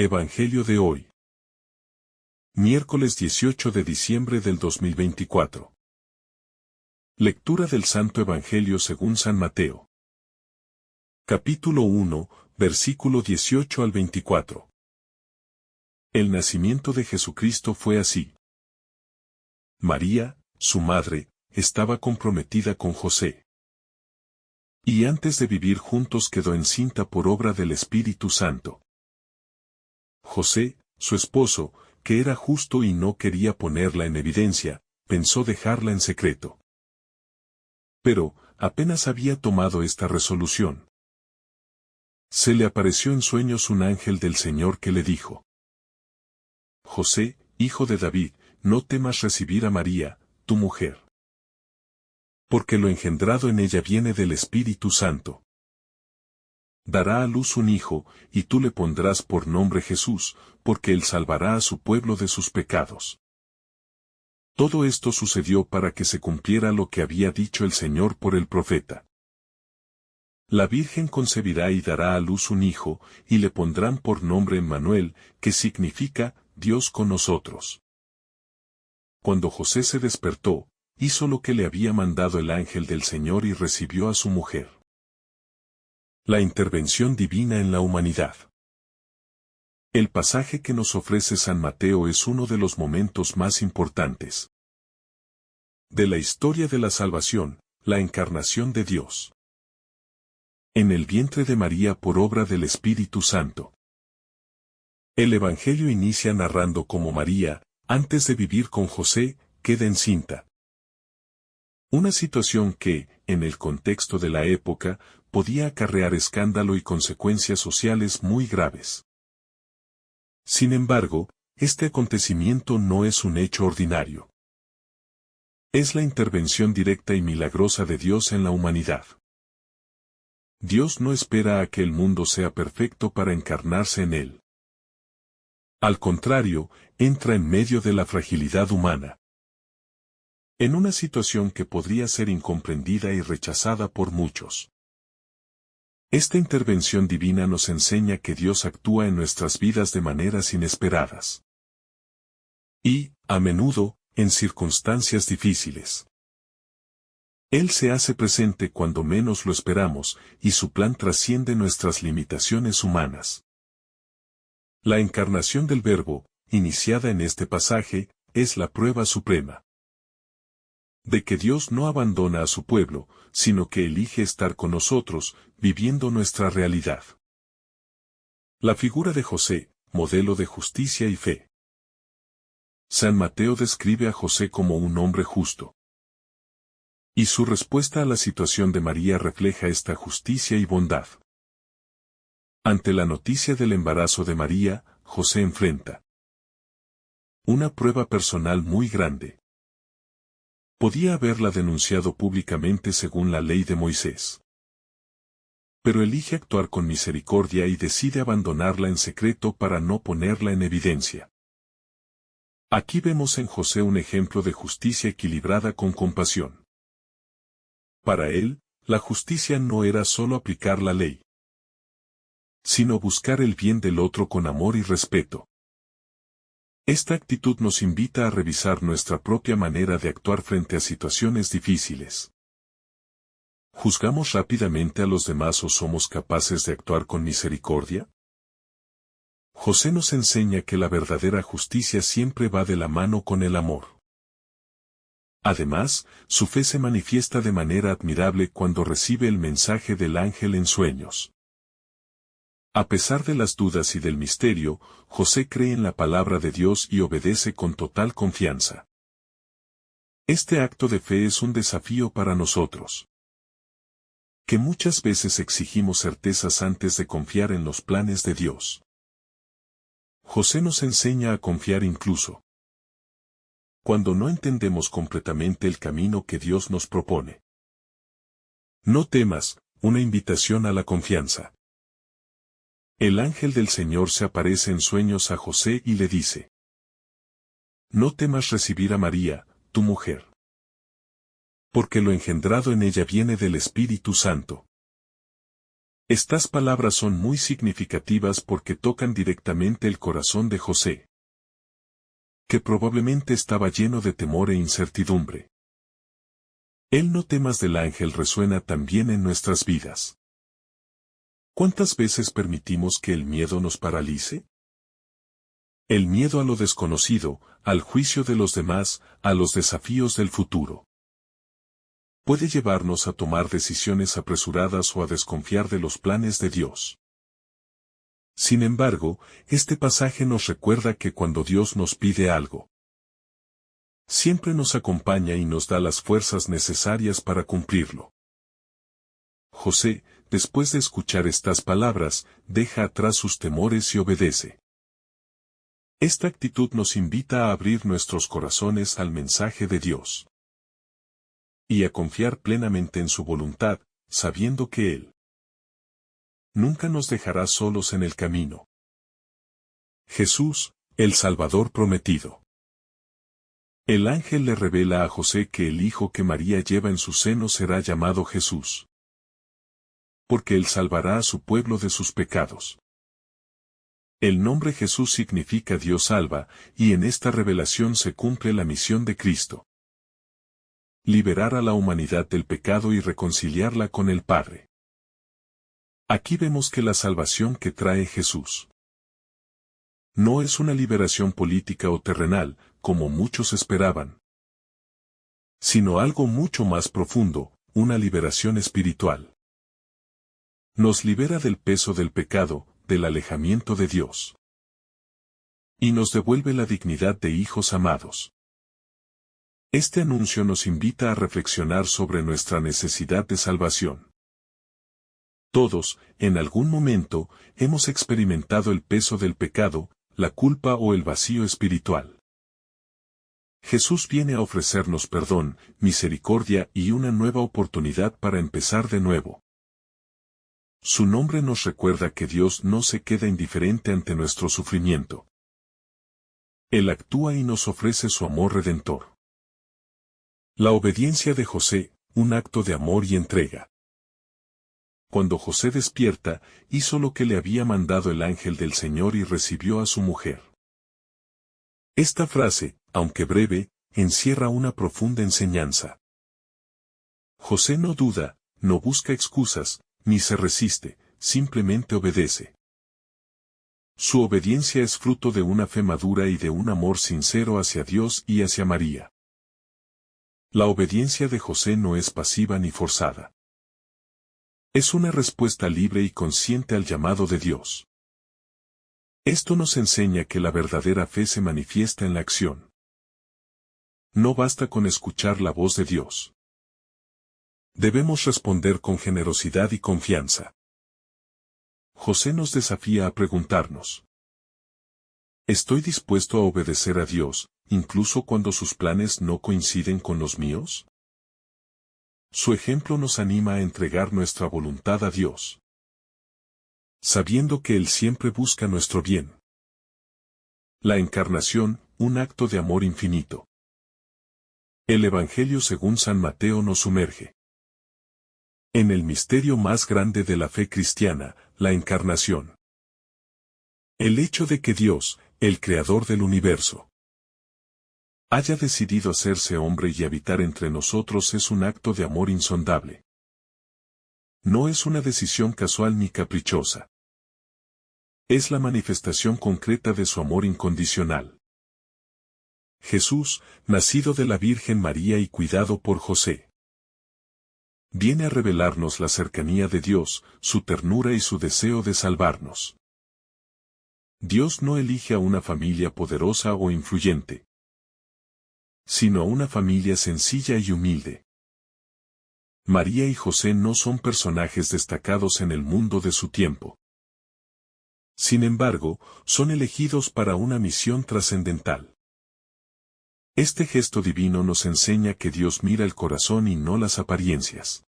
Evangelio de hoy. Miércoles 18 de diciembre del 2024. Lectura del Santo Evangelio según San Mateo. Capítulo 1, versículo 18 al 24. El nacimiento de Jesucristo fue así. María, su madre, estaba comprometida con José. Y antes de vivir juntos quedó encinta por obra del Espíritu Santo. José, su esposo, que era justo y no quería ponerla en evidencia, pensó dejarla en secreto. Pero, apenas había tomado esta resolución, se le apareció en sueños un ángel del Señor que le dijo: José, hijo de David, no temas recibir a María, tu mujer. Porque lo engendrado en ella viene del Espíritu Santo. Dará a luz un hijo, y tú le pondrás por nombre Jesús, porque él salvará a su pueblo de sus pecados. Todo esto sucedió para que se cumpliera lo que había dicho el Señor por el profeta. La Virgen concebirá y dará a luz un hijo, y le pondrán por nombre Emmanuel, que significa Dios con nosotros. Cuando José se despertó, hizo lo que le había mandado el ángel del Señor y recibió a su mujer. La intervención divina en la humanidad. El pasaje que nos ofrece San Mateo es uno de los momentos más importantes de la historia de la salvación, la encarnación de Dios en el vientre de María por obra del Espíritu Santo. El Evangelio inicia narrando cómo María, antes de vivir con José, queda encinta. Una situación que, en el contexto de la época, podía acarrear escándalo y consecuencias sociales muy graves. Sin embargo, este acontecimiento no es un hecho ordinario. Es la intervención directa y milagrosa de Dios en la humanidad. Dios no espera a que el mundo sea perfecto para encarnarse en él. Al contrario, entra en medio de la fragilidad humana. En una situación que podría ser incomprendida y rechazada por muchos. Esta intervención divina nos enseña que Dios actúa en nuestras vidas de maneras inesperadas. Y, a menudo, en circunstancias difíciles. Él se hace presente cuando menos lo esperamos, y su plan trasciende nuestras limitaciones humanas. La encarnación del Verbo, iniciada en este pasaje, es la prueba suprema de que Dios no abandona a su pueblo, sino que elige estar con nosotros, viviendo nuestra realidad. La figura de José, modelo de justicia y fe. San Mateo describe a José como un hombre justo. Y su respuesta a la situación de María refleja esta justicia y bondad. Ante la noticia del embarazo de María, José enfrenta una prueba personal muy grande. Podía haberla denunciado públicamente según la ley de Moisés. Pero elige actuar con misericordia y decide abandonarla en secreto para no ponerla en evidencia. Aquí vemos en José un ejemplo de justicia equilibrada con compasión. Para él, la justicia no era solo aplicar la ley, sino buscar el bien del otro con amor y respeto. Esta actitud nos invita a revisar nuestra propia manera de actuar frente a situaciones difíciles. ¿Juzgamos rápidamente a los demás o somos capaces de actuar con misericordia? José nos enseña que la verdadera justicia siempre va de la mano con el amor. Además, su fe se manifiesta de manera admirable cuando recibe el mensaje del ángel en sueños. A pesar de las dudas y del misterio, José cree en la palabra de Dios y obedece con total confianza. Este acto de fe es un desafío para nosotros, que muchas veces exigimos certezas antes de confiar en los planes de Dios. José nos enseña a confiar incluso cuando no entendemos completamente el camino que Dios nos propone. No temas, una invitación a la confianza. El ángel del Señor se aparece en sueños a José y le dice: No temas recibir a María, tu mujer. Porque lo engendrado en ella viene del Espíritu Santo. Estas palabras son muy significativas porque tocan directamente el corazón de José, que probablemente estaba lleno de temor e incertidumbre. El no temas del ángel resuena también en nuestras vidas. ¿Cuántas veces permitimos que el miedo nos paralice? El miedo a lo desconocido, al juicio de los demás, a los desafíos del futuro. Puede llevarnos a tomar decisiones apresuradas o a desconfiar de los planes de Dios. Sin embargo, este pasaje nos recuerda que cuando Dios nos pide algo, siempre nos acompaña y nos da las fuerzas necesarias para cumplirlo. José, después de escuchar estas palabras, deja atrás sus temores y obedece. Esta actitud nos invita a abrir nuestros corazones al mensaje de Dios y a confiar plenamente en su voluntad, sabiendo que Él nunca nos dejará solos en el camino. Jesús, el Salvador prometido. El ángel le revela a José que el hijo que María lleva en su seno será llamado Jesús, porque Él salvará a su pueblo de sus pecados. El nombre Jesús significa Dios salva, y en esta revelación se cumple la misión de Cristo: liberar a la humanidad del pecado y reconciliarla con el Padre. Aquí vemos que la salvación que trae Jesús no es una liberación política o terrenal, como muchos esperaban, sino algo mucho más profundo, una liberación espiritual. Nos libera del peso del pecado, del alejamiento de Dios, y nos devuelve la dignidad de hijos amados. Este anuncio nos invita a reflexionar sobre nuestra necesidad de salvación. Todos, en algún momento, hemos experimentado el peso del pecado, la culpa o el vacío espiritual. Jesús viene a ofrecernos perdón, misericordia y una nueva oportunidad para empezar de nuevo. Su nombre nos recuerda que Dios no se queda indiferente ante nuestro sufrimiento. Él actúa y nos ofrece su amor redentor. La obediencia de José, un acto de amor y entrega. Cuando José despierta, hizo lo que le había mandado el ángel del Señor y recibió a su mujer. Esta frase, aunque breve, encierra una profunda enseñanza. José no duda, no busca excusas, ni se resiste, simplemente obedece. Su obediencia es fruto de una fe madura y de un amor sincero hacia Dios y hacia María. La obediencia de José no es pasiva ni forzada. Es una respuesta libre y consciente al llamado de Dios. Esto nos enseña que la verdadera fe se manifiesta en la acción. No basta con escuchar la voz de Dios. Debemos responder con generosidad y confianza. José nos desafía a preguntarnos: ¿estoy dispuesto a obedecer a Dios, incluso cuando sus planes no coinciden con los míos? Su ejemplo nos anima a entregar nuestra voluntad a Dios, sabiendo que Él siempre busca nuestro bien. La encarnación, un acto de amor infinito. El Evangelio según San Mateo nos sumerge en el misterio más grande de la fe cristiana, la encarnación. El hecho de que Dios, el creador del universo, haya decidido hacerse hombre y habitar entre nosotros es un acto de amor insondable. No es una decisión casual ni caprichosa. Es la manifestación concreta de su amor incondicional. Jesús, nacido de la Virgen María y cuidado por José, viene a revelarnos la cercanía de Dios, su ternura y su deseo de salvarnos. Dios no elige a una familia poderosa o influyente, sino a una familia sencilla y humilde. María y José no son personajes destacados en el mundo de su tiempo. Sin embargo, son elegidos para una misión trascendental. Este gesto divino nos enseña que Dios mira el corazón y no las apariencias.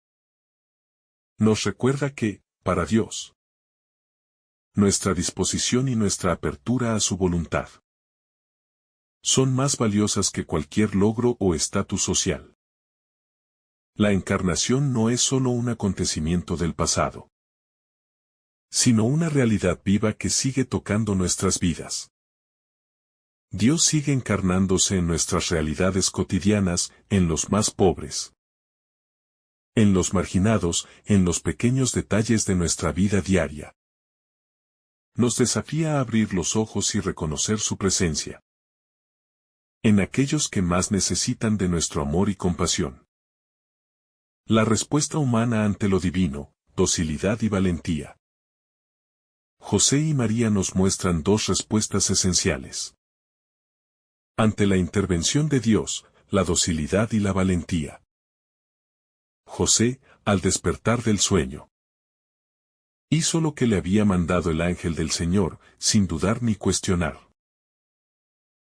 Nos recuerda que, para Dios, nuestra disposición y nuestra apertura a su voluntad son más valiosas que cualquier logro o estatus social. La encarnación no es solo un acontecimiento del pasado. sino una realidad viva que sigue tocando nuestras vidas. Dios sigue encarnándose en nuestras realidades cotidianas, en los más pobres, en los marginados, en los pequeños detalles de nuestra vida diaria. Nos desafía a abrir los ojos y reconocer su presencia en aquellos que más necesitan de nuestro amor y compasión. La respuesta humana ante lo divino, docilidad y valentía. José y María nos muestran dos respuestas esenciales. Ante la intervención de Dios, la docilidad y la valentía. José, al despertar del sueño, hizo lo que le había mandado el ángel del Señor, sin dudar ni cuestionar.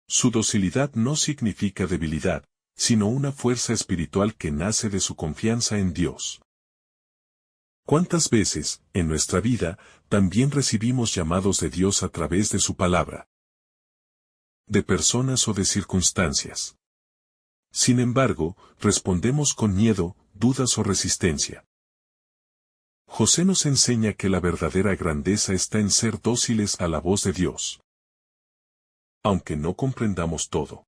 Su docilidad no significa debilidad, sino una fuerza espiritual que nace de su confianza en Dios. ¿Cuántas veces, en nuestra vida, también recibimos llamados de Dios a través de su palabra, de personas o de circunstancias? Sin embargo, respondemos con miedo, dudas o resistencia. José nos enseña que la verdadera grandeza está en ser dóciles a la voz de Dios, aunque no comprendamos todo.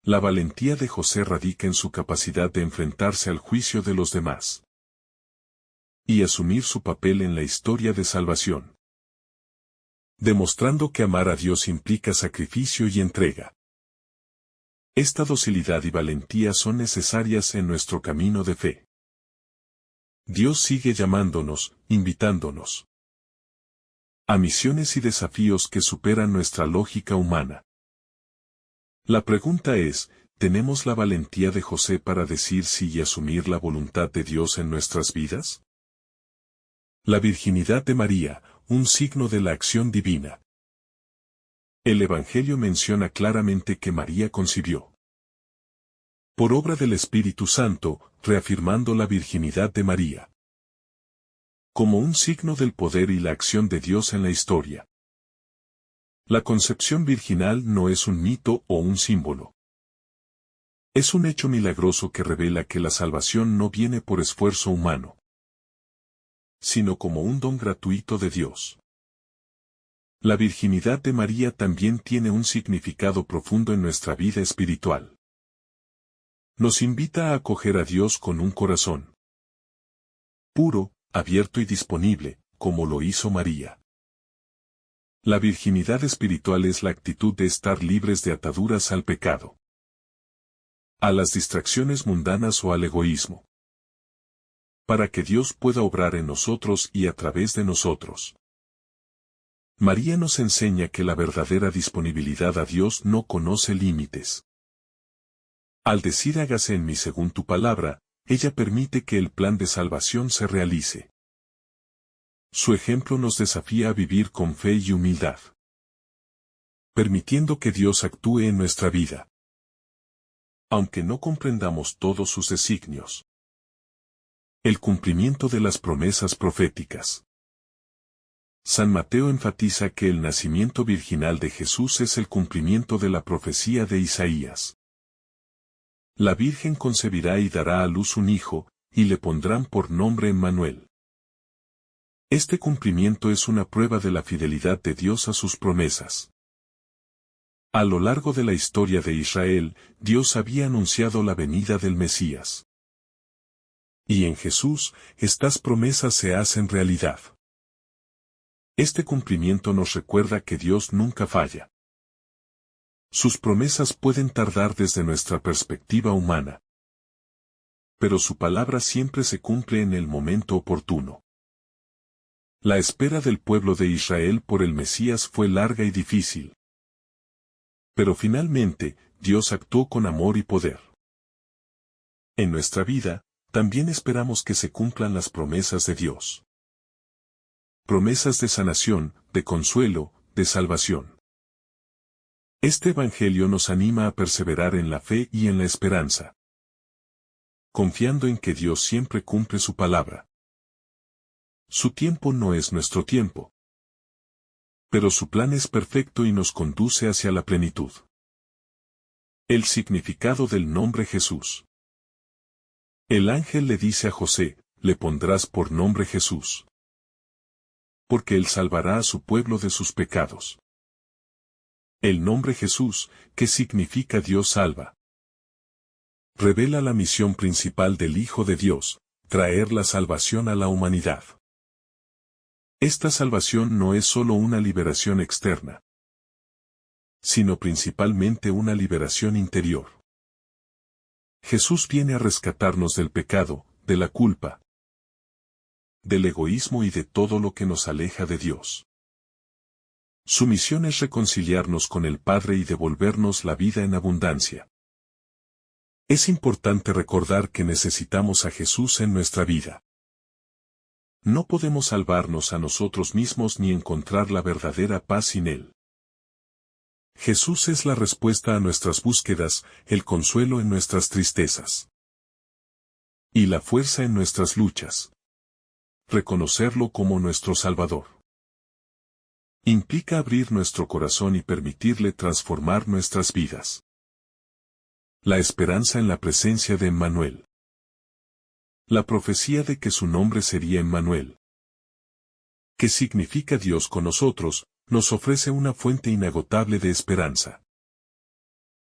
La valentía de José radica en su capacidad de enfrentarse al juicio de los demás y asumir su papel en la historia de salvación, demostrando que amar a Dios implica sacrificio y entrega. Esta docilidad y valentía son necesarias en nuestro camino de fe. Dios sigue llamándonos, invitándonos a misiones y desafíos que superan nuestra lógica humana. La pregunta es, ¿tenemos la valentía de José para decir sí y asumir la voluntad de Dios en nuestras vidas? La virginidad de María, un signo de la acción divina. El Evangelio menciona claramente que María concibió por obra del Espíritu Santo, reafirmando la virginidad de María como un signo del poder y la acción de Dios en la historia. La concepción virginal no es un mito o un símbolo. Es un hecho milagroso que revela que la salvación no viene por esfuerzo humano, sino como un don gratuito de Dios. La virginidad de María también tiene un significado profundo en nuestra vida espiritual. Nos invita a acoger a Dios con un corazón puro, abierto y disponible, como lo hizo María. La virginidad espiritual es la actitud de estar libres de ataduras al pecado, a las distracciones mundanas o al egoísmo, para que Dios pueda obrar en nosotros y a través de nosotros. María nos enseña que la verdadera disponibilidad a Dios no conoce límites. Al decir hágase en mí según tu palabra, ella permite que el plan de salvación se realice. Su ejemplo nos desafía a vivir con fe y humildad, permitiendo que Dios actúe en nuestra vida, aunque no comprendamos todos sus designios. El cumplimiento de las promesas proféticas. San Mateo enfatiza que el nacimiento virginal de Jesús es el cumplimiento de la profecía de Isaías. La Virgen concebirá y dará a luz un hijo, y le pondrán por nombre Emmanuel. Este cumplimiento es una prueba de la fidelidad de Dios a sus promesas. A lo largo de la historia de Israel, Dios había anunciado la venida del Mesías. Y en Jesús, estas promesas se hacen realidad. Este cumplimiento nos recuerda que Dios nunca falla. Sus promesas pueden tardar desde nuestra perspectiva humana, pero su palabra siempre se cumple en el momento oportuno. La espera del pueblo de Israel por el Mesías fue larga y difícil. Pero finalmente, Dios actuó con amor y poder. En nuestra vida, también esperamos que se cumplan las promesas de Dios. Promesas de sanación, de consuelo, de salvación. Este Evangelio nos anima a perseverar en la fe y en la esperanza, confiando en que Dios siempre cumple su palabra. Su tiempo no es nuestro tiempo, pero su plan es perfecto y nos conduce hacia la plenitud. El significado del nombre Jesús. El ángel le dice a José, le pondrás por nombre Jesús. porque Él salvará a su pueblo de sus pecados. El nombre Jesús, que significa Dios salva, revela la misión principal del Hijo de Dios, traer la salvación a la humanidad. Esta salvación no es solo una liberación externa, sino principalmente una liberación interior. Jesús viene a rescatarnos del pecado, de la culpa, del egoísmo y de todo lo que nos aleja de Dios. Su misión es reconciliarnos con el Padre y devolvernos la vida en abundancia. Es importante recordar que necesitamos a Jesús en nuestra vida. No podemos salvarnos a nosotros mismos ni encontrar la verdadera paz sin Él. Jesús es la respuesta a nuestras búsquedas, el consuelo en nuestras tristezas y la fuerza en nuestras luchas. Reconocerlo como nuestro Salvador implica abrir nuestro corazón y permitirle transformar nuestras vidas. La esperanza en la presencia de Emmanuel. La profecía de que su nombre sería Emmanuel, que significa Dios con nosotros, nos ofrece una fuente inagotable de esperanza.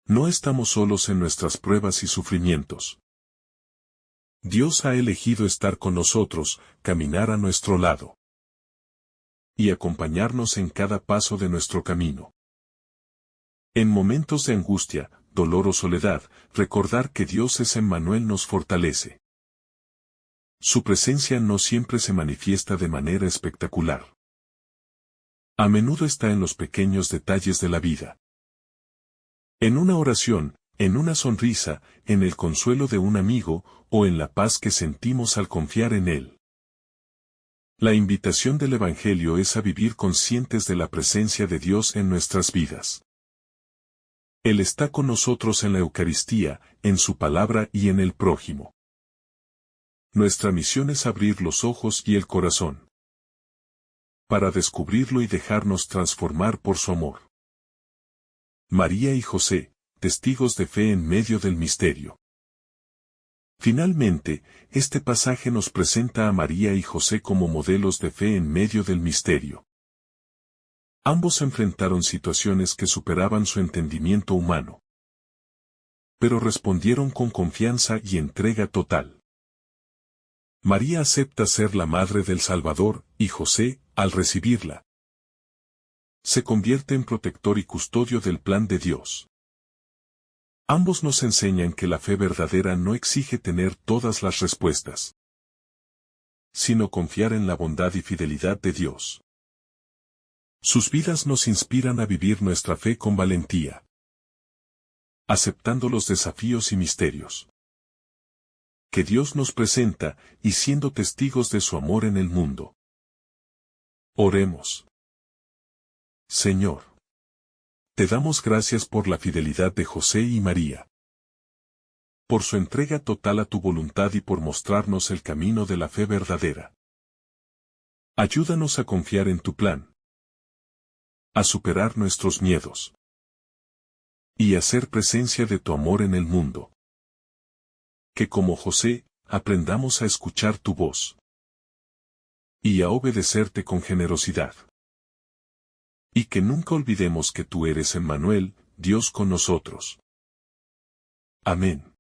No estamos solos en nuestras pruebas y sufrimientos. Dios ha elegido estar con nosotros, caminar a nuestro lado y acompañarnos en cada paso de nuestro camino. En momentos de angustia, dolor o soledad, recordar que Dios es Emmanuel nos fortalece. Su presencia no siempre se manifiesta de manera espectacular. A menudo está en los pequeños detalles de la vida. En una oración, en una sonrisa, en el consuelo de un amigo, o en la paz que sentimos al confiar en Él. La invitación del Evangelio es a vivir conscientes de la presencia de Dios en nuestras vidas. Él está con nosotros en la Eucaristía, en su palabra y en el prójimo. Nuestra misión es abrir los ojos y el corazón para descubrirlo y dejarnos transformar por su amor. María y José, testigos de fe en medio del misterio. Finalmente, este pasaje nos presenta a María y José como modelos de fe en medio del misterio. Ambos enfrentaron situaciones que superaban su entendimiento humano, pero respondieron con confianza y entrega total. María acepta ser la madre del Salvador, y José, al recibirla, se convierte en protector y custodio del plan de Dios. Ambos nos enseñan que la fe verdadera no exige tener todas las respuestas, sino confiar en la bondad y fidelidad de Dios. Sus vidas nos inspiran a vivir nuestra fe con valentía, aceptando los desafíos y misterios que Dios nos presenta y siendo testigos de su amor en el mundo. Oremos. Señor, te damos gracias por la fidelidad de José y María, por su entrega total a tu voluntad y por mostrarnos el camino de la fe verdadera. Ayúdanos a confiar en tu plan, a superar nuestros miedos y a ser presencia de tu amor en el mundo. Que como José, aprendamos a escuchar tu voz y a obedecerte con generosidad. Y que nunca olvidemos que tú eres Emmanuel, Dios con nosotros. Amén.